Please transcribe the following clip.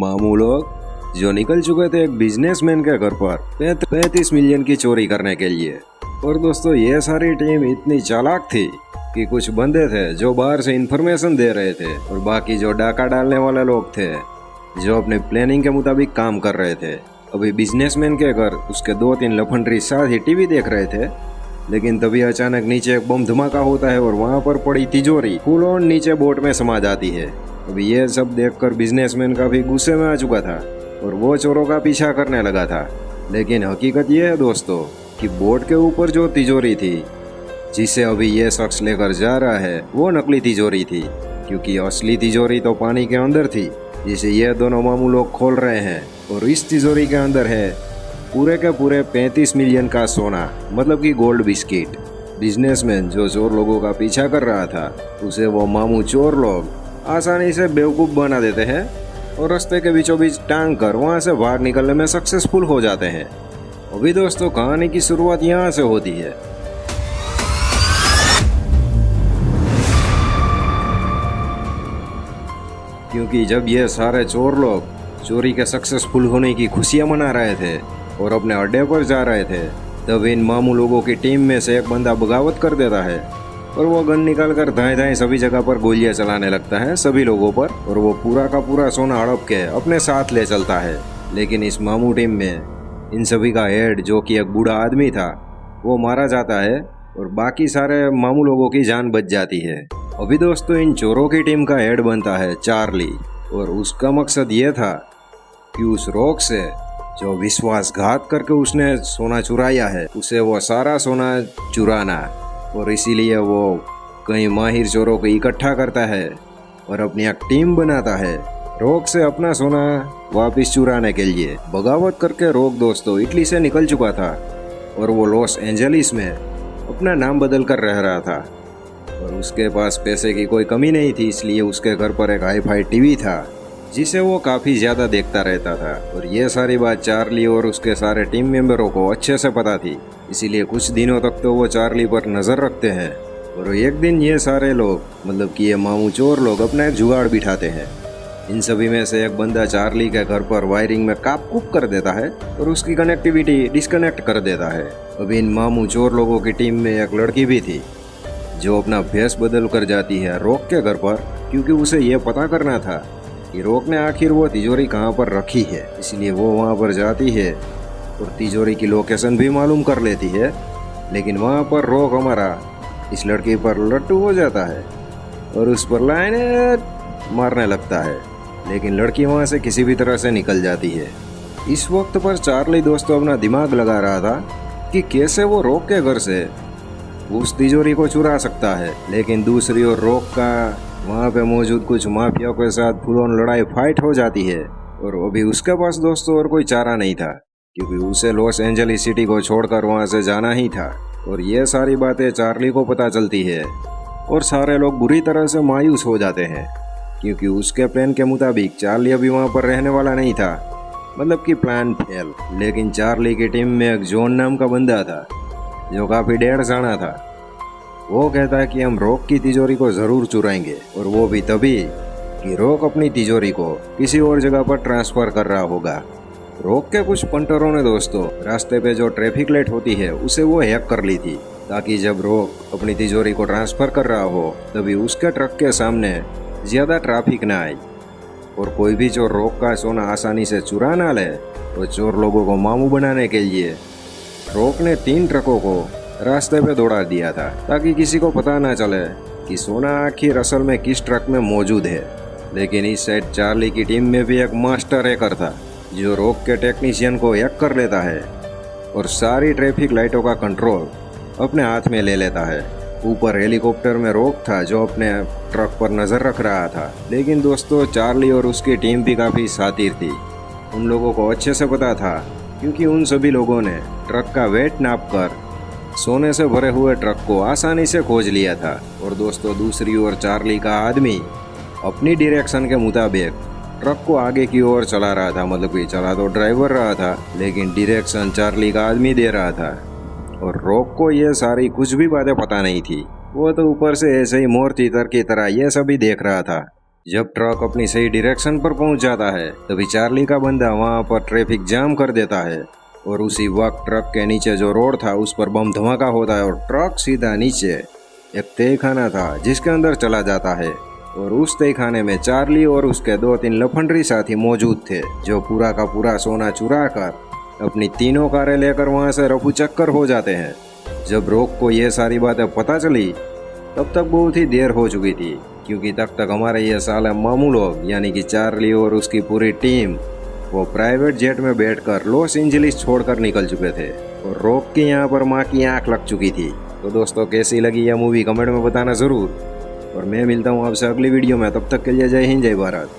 मामू लोग जो निकल चुके थे एक बिजनेसमैन के घर पर 35 मिलियन की चोरी करने के लिए। और दोस्तों ये सारी टीम इतनी चालाक थी कि कुछ बंदे थे जो बाहर से इंफॉर्मेशन दे रहे थे और बाकी जो डाका डालने वाले लोग थे जो अपने प्लानिंग के मुताबिक काम कर रहे थे। अभी बिजनेसमैन के घर उसके 2-3 लफंडरी साथ ही टीवी देख रहे थे, लेकिन तभी अचानक नीचे एक बम धमाका होता है और वहाँ पर पड़ी तिजोरी फुल ऑन नीचे बोट में समा जाती है। अभी ये सब देखकर बिजनेसमैन काफी गुस्से में आ चुका था और वो चोरों का पीछा करने लगा था। लेकिन हकीकत ये है दोस्तों कि बोट के ऊपर जो तिजोरी थी जिसे अभी ये शख्स लेकर जा रहा है वो नकली तिजोरी थी, क्योंकि असली तिजोरी तो पानी के अंदर थी जिसे ये दोनों मामू लोग खोल रहे हैं। और इस तिजोरी के अंदर है पूरे के पूरे 35 मिलियन का सोना, मतलब कि गोल्ड बिस्किट। बिजनेसमैन जो चोर लोगों का पीछा कर रहा था उसे वो मामू चोर लोग आसानी से बेवकूफ़ बना देते हैं और रास्ते के बीचों बीच टांग कर वहाँ से बाहर निकलने में सक्सेसफुल हो जाते हैं। अभी दोस्तों कहानी की शुरुआत यहाँ से होती है। क्योंकि जब ये सारे चोर लोग चोरी के सक्सेसफुल होने की खुशियां मना रहे थे और अपने अड्डे पर जा रहे थे, तब इन मामू लोगों की टीम में से एक बंदा बगावत कर देता है और वो गन निकाल कर दाएं दाएं सभी जगह पर गोलियां चलाने लगता है सभी लोगों पर, और वो पूरा का पूरा सोना हड़प के अपने साथ ले चलता है। लेकिन इस मामू टीम में इन सभी का हेड जो कि एक बूढ़ा आदमी था वो मारा जाता है और बाकी सारे मामू लोगों की जान बच जाती है। अभी दोस्तों इन चोरों की टीम का हेड बनता है चार्ली, और उसका मकसद ये था कि उस रॉक से जो विश्वासघात करके उसने सोना चुराया है उसे वो सारा सोना चुराना, और इसीलिए वो कई माहिर चोरों को इकट्ठा करता है और अपनी एक टीम बनाता है रॉक से अपना सोना वापस चुराने के लिए। बगावत करके रॉक दोस्तों इटली से निकल चुका था और वो लॉस एंजलिस में अपना नाम बदल कर रह रहा था, और उसके पास पैसे की कोई कमी नहीं थी, इसलिए उसके घर पर एक हाई-फाई टीवी था जिसे वो काफ़ी ज़्यादा देखता रहता था। और ये सारी बात चार्ली और उसके सारे टीम मेंबरों को अच्छे से पता थी, इसीलिए कुछ दिनों तक तो वो चार्ली पर नज़र रखते हैं। और एक दिन ये सारे लोग, मतलब कि ये मामू चोर लोग, अपना एक जुगाड़ बिठाते हैं। इन सभी में से एक बंदा चार्ली के घर पर वायरिंग में काप कूप कर देता है और उसकी कनेक्टिविटी डिस्कनेक्ट कर देता है। अभी इन मामू चोर लोगों की टीम में एक लड़की भी थी जो अपना भेष बदल कर जाती है रॉक के घर पर, क्योंकि उसे ये पता करना था कि रॉक ने आखिर वो तिजोरी कहाँ पर रखी है। इसलिए वो वहाँ पर जाती है और तिजोरी की लोकेशन भी मालूम कर लेती है। लेकिन वहाँ पर रॉक हमारा इस लड़की पर लट्टू हो जाता है और उस पर लाइनें मारने लगता है, लेकिन लड़की वहाँ से किसी भी तरह से निकल जाती है। इस वक्त पर चार्ली दोस्तों अपना दिमाग लगा रहा था कि कैसे वो रॉक के घर से उस तिजोरी को चुरा सकता है। लेकिन दूसरी ओर रॉक का वहाँ पे मौजूद कुछ माफियाओं के साथ फुल ऑन लड़ाई फाइट हो जाती है, और अभी उसके पास दोस्तों और कोई चारा नहीं था, क्योंकि उसे लॉस एंजलिस सिटी को छोड़कर वहाँ से जाना ही था। और ये सारी बातें चार्ली को पता चलती है और सारे लोग बुरी तरह से मायूस हो जाते हैं, क्योंकि उसके प्लान के मुताबिक चार्ली अभी वहाँ पर रहने वाला नहीं था, मतलब कि प्लान फेल। लेकिन चार्ली की टीम में एक जॉन नाम का बंदा था जो काफ़ी डेढ़ जाना था। वो कहता है कि हम रॉक की तिजोरी को ज़रूर चुराएंगे, और वो भी तभी कि रॉक अपनी तिजोरी को किसी और जगह पर ट्रांसफ़र कर रहा होगा। रॉक के कुछ पंटरों ने दोस्तों रास्ते पे जो ट्रैफिक लाइट होती है उसे वो हैक कर ली थी, ताकि जब रॉक अपनी तिजोरी को ट्रांसफ़र कर रहा हो तभी उसके ट्रक के सामने ज़्यादा ट्रैफिक ना आए और कोई भी चोर रॉक का सोना आसानी से चुरा ना ले। तो चोर लोगों को मामू बनाने के लिए रॉक ने 3 ट्रकों को रास्ते पे दौड़ा दिया था, ताकि किसी को पता ना चले कि सोना आखिर असल में किस ट्रक में मौजूद है। लेकिन इस साइड चार्ली की टीम में भी एक मास्टर हैकर था जो रॉक के टेक्नीशियन को हैक कर लेता है और सारी ट्रैफिक लाइटों का कंट्रोल अपने हाथ में ले लेता है। ऊपर हेलीकॉप्टर में रॉक था जो अपने ट्रक पर नज़र रख रहा था। लेकिन दोस्तों चार्ली और उसकी टीम भी काफ़ी शातिर थी। उन लोगों को अच्छे से पता था, क्योंकि उन सभी लोगों ने ट्रक का वेट नाप कर सोने से भरे हुए ट्रक को आसानी से खोज लिया था। और दोस्तों दूसरी ओर चार्ली का आदमी अपनी डायरेक्शन के मुताबिक ट्रक को आगे की ओर चला रहा था, मतलब कि चला तो ड्राइवर रहा था लेकिन डायरेक्शन चार्ली का आदमी दे रहा था। और रॉक को ये सारी कुछ भी बातें पता नहीं थी, वो तो ऊपर से ऐसे ही मोर तीतर की तरह ये सभी देख रहा था। जब ट्रक अपनी सही डायरेक्शन पर पहुंच जाता है तभी चार्ली का बंदा वहां पर ट्रैफिक जाम कर देता है और उसी वक्त ट्रक के नीचे जो रोड था उस पर बम धमाका होता है और ट्रक सीधा नीचे एक तहखाना था जिसके अंदर चला जाता है। और उस तहखाने में चार्ली और उसके 2-3 लफंडरी साथी मौजूद थे जो पूरा का पूरा सोना चुरा कर अपनी तीनों कारें लेकर वहां से रफू चक्कर हो जाते हैं। जब रॉक को ये सारी बातें पता चली तब तक बहुत ही देर हो चुकी थी, क्योंकि तब तक हमारे ये साले मामू लोग यानी कि चार्ली और उसकी पूरी टीम वो प्राइवेट जेट में बैठकर लॉस एंजलिस छोड़कर निकल चुके थे और रॉक की यहाँ पर माँ की आंख लग चुकी थी। तो दोस्तों कैसी लगी यह मूवी कमेंट में बताना ज़रूर और मैं मिलता हूँ आपसे अगली वीडियो में। तब तक के लिए जय हिंद जय भारत।